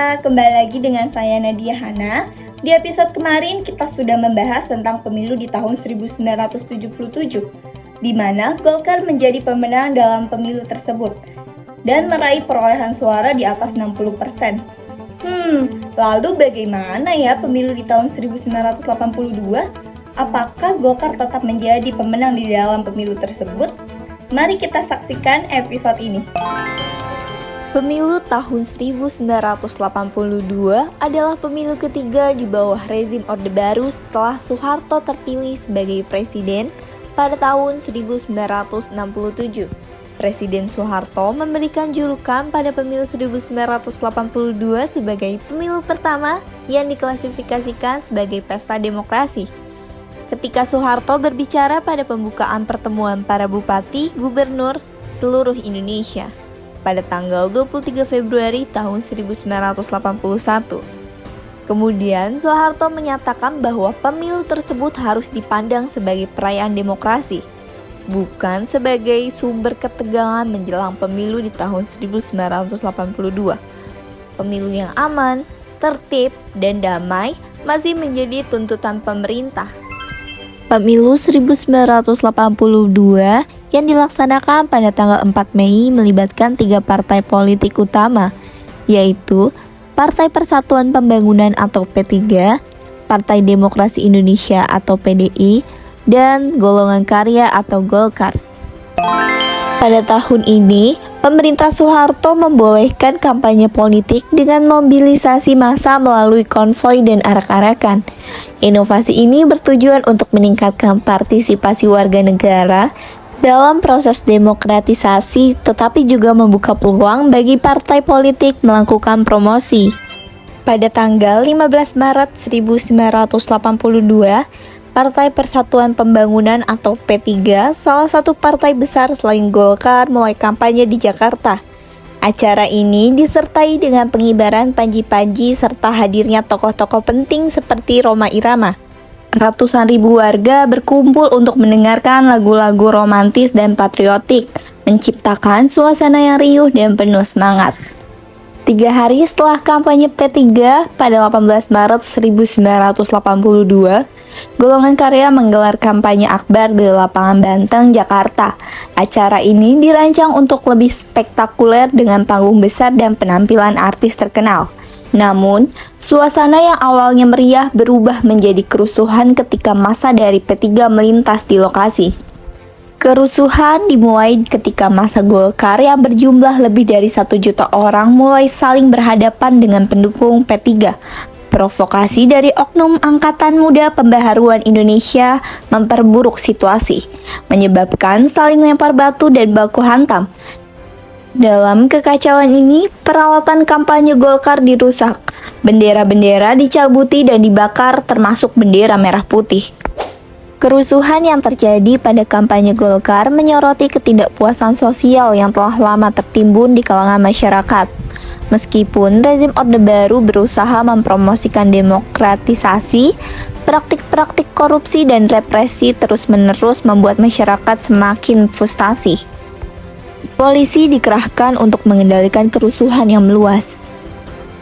pemirsa, kembali lagi dengan saya Nadia Hana. Di episode kemarin kita sudah membahas tentang pemilu di tahun 1977, di mana Golkar menjadi pemenang dalam pemilu tersebut dan meraih perolehan suara di atas 60%. Lalu bagaimana ya pemilu di tahun 1982? Apakah Golkar tetap menjadi pemenang di dalam pemilu tersebut? Mari kita saksikan episode ini. Pemilu tahun 1982 adalah pemilu ketiga di bawah rezim Orde Baru setelah Soeharto terpilih sebagai presiden pada tahun 1967. Presiden Soeharto memberikan julukan pada pemilu 1982 sebagai pemilu pertama yang diklasifikasikan sebagai pesta demokrasi. Ketika Soeharto berbicara pada pembukaan pertemuan para bupati, gubernur seluruh Indonesia pada tanggal 23 Februari tahun 1981. Kemudian Soeharto menyatakan bahwa pemilu tersebut harus dipandang sebagai perayaan demokrasi, bukan sebagai sumber ketegangan menjelang pemilu di tahun 1982. Pemilu yang aman, tertib, dan damai masih menjadi tuntutan pemerintah. Pemilu 1982 yang dilaksanakan pada tanggal 4 Mei melibatkan 3 partai politik utama, yaitu Partai Persatuan Pembangunan atau P3, Partai Demokrasi Indonesia atau PDI, dan Golongan Karya atau Golkar. Pada tahun ini, pemerintah Soeharto membolehkan kampanye politik dengan mobilisasi massa melalui konvoi dan arak-arakan. Inovasi ini bertujuan untuk meningkatkan partisipasi warga negara dalam proses demokratisasi, tetapi juga membuka peluang bagi partai politik melakukan promosi. Pada tanggal 15 Maret 1982, Partai Persatuan Pembangunan atau P3, salah satu partai besar selain Golkar, mulai kampanye di Jakarta. Acara ini disertai dengan pengibaran panji-panji serta hadirnya tokoh-tokoh penting seperti Rhoma Irama. Ratusan ribu warga berkumpul untuk mendengarkan lagu-lagu romantis dan patriotik, menciptakan suasana yang riuh dan penuh semangat. 3 hari setelah kampanye P3, pada 18 Maret 1982, Golongan Karya menggelar kampanye akbar di lapangan Banteng, Jakarta. Acara ini dirancang untuk lebih spektakuler dengan panggung besar dan penampilan artis terkenal. Namun, suasana yang awalnya meriah berubah menjadi kerusuhan ketika massa dari P3 melintas di lokasi. Kerusuhan dimulai ketika massa Golkar yang berjumlah lebih dari 1 juta orang mulai saling berhadapan dengan pendukung P3. Provokasi dari oknum Angkatan Muda Pembaharuan Indonesia memperburuk situasi, menyebabkan saling lempar batu dan baku hantam. Dalam kekacauan ini, peralatan kampanye Golkar dirusak, bendera-bendera dicabuti dan dibakar termasuk bendera merah putih. Kerusuhan yang terjadi pada kampanye Golkar menyoroti ketidakpuasan sosial yang telah lama tertimbun di kalangan masyarakat. Meskipun rezim Orde Baru berusaha mempromosikan demokratisasi, praktik-praktik korupsi dan represi terus-menerus membuat masyarakat semakin frustasi. Polisi dikerahkan untuk mengendalikan kerusuhan yang meluas.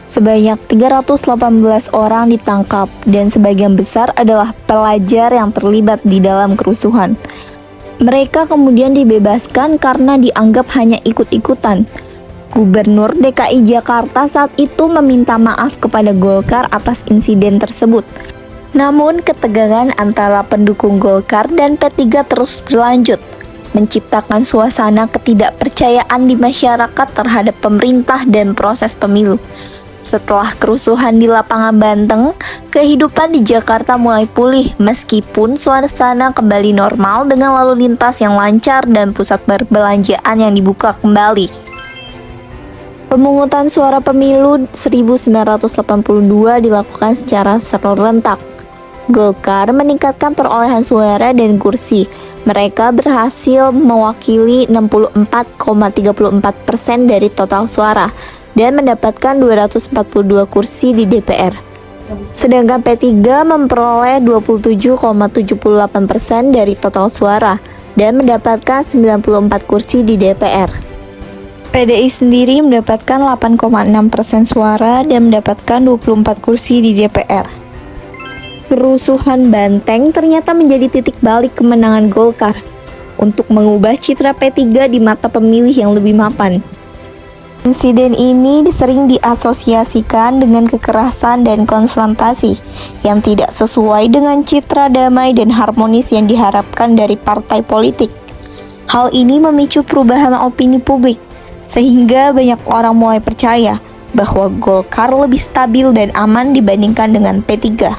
Sebanyak 318 orang ditangkap dan sebagian besar adalah pelajar yang terlibat di dalam kerusuhan. Mereka kemudian dibebaskan karena dianggap hanya ikut-ikutan. Gubernur DKI Jakarta saat itu meminta maaf kepada Golkar atas insiden tersebut. Namun ketegangan antara pendukung Golkar dan P3 terus berlanjut, menciptakan suasana ketidakpercayaan di masyarakat terhadap pemerintah dan proses pemilu. Setelah kerusuhan di lapangan Banteng, kehidupan di Jakarta mulai pulih meskipun suasana kembali normal dengan lalu lintas yang lancar dan pusat perbelanjaan yang dibuka kembali. Pemungutan suara pemilu 1982 dilakukan secara serentak. Golkar meningkatkan perolehan suara dan kursi. Mereka berhasil mewakili 64,34% dari total suara dan mendapatkan 242 kursi di DPR. Sedangkan P3 memperoleh 27,78% dari total suara dan mendapatkan 94 kursi di DPR. PDI sendiri mendapatkan 8,6% suara dan mendapatkan 24 kursi di DPR. Kerusuhan Banteng ternyata menjadi titik balik kemenangan Golkar untuk mengubah citra P3 di mata pemilih yang lebih mapan. Insiden ini sering diasosiasikan dengan kekerasan dan konfrontasi yang tidak sesuai dengan citra damai dan harmonis yang diharapkan dari partai politik. Hal ini memicu perubahan opini publik, sehingga banyak orang mulai percaya bahwa Golkar lebih stabil dan aman dibandingkan dengan P3.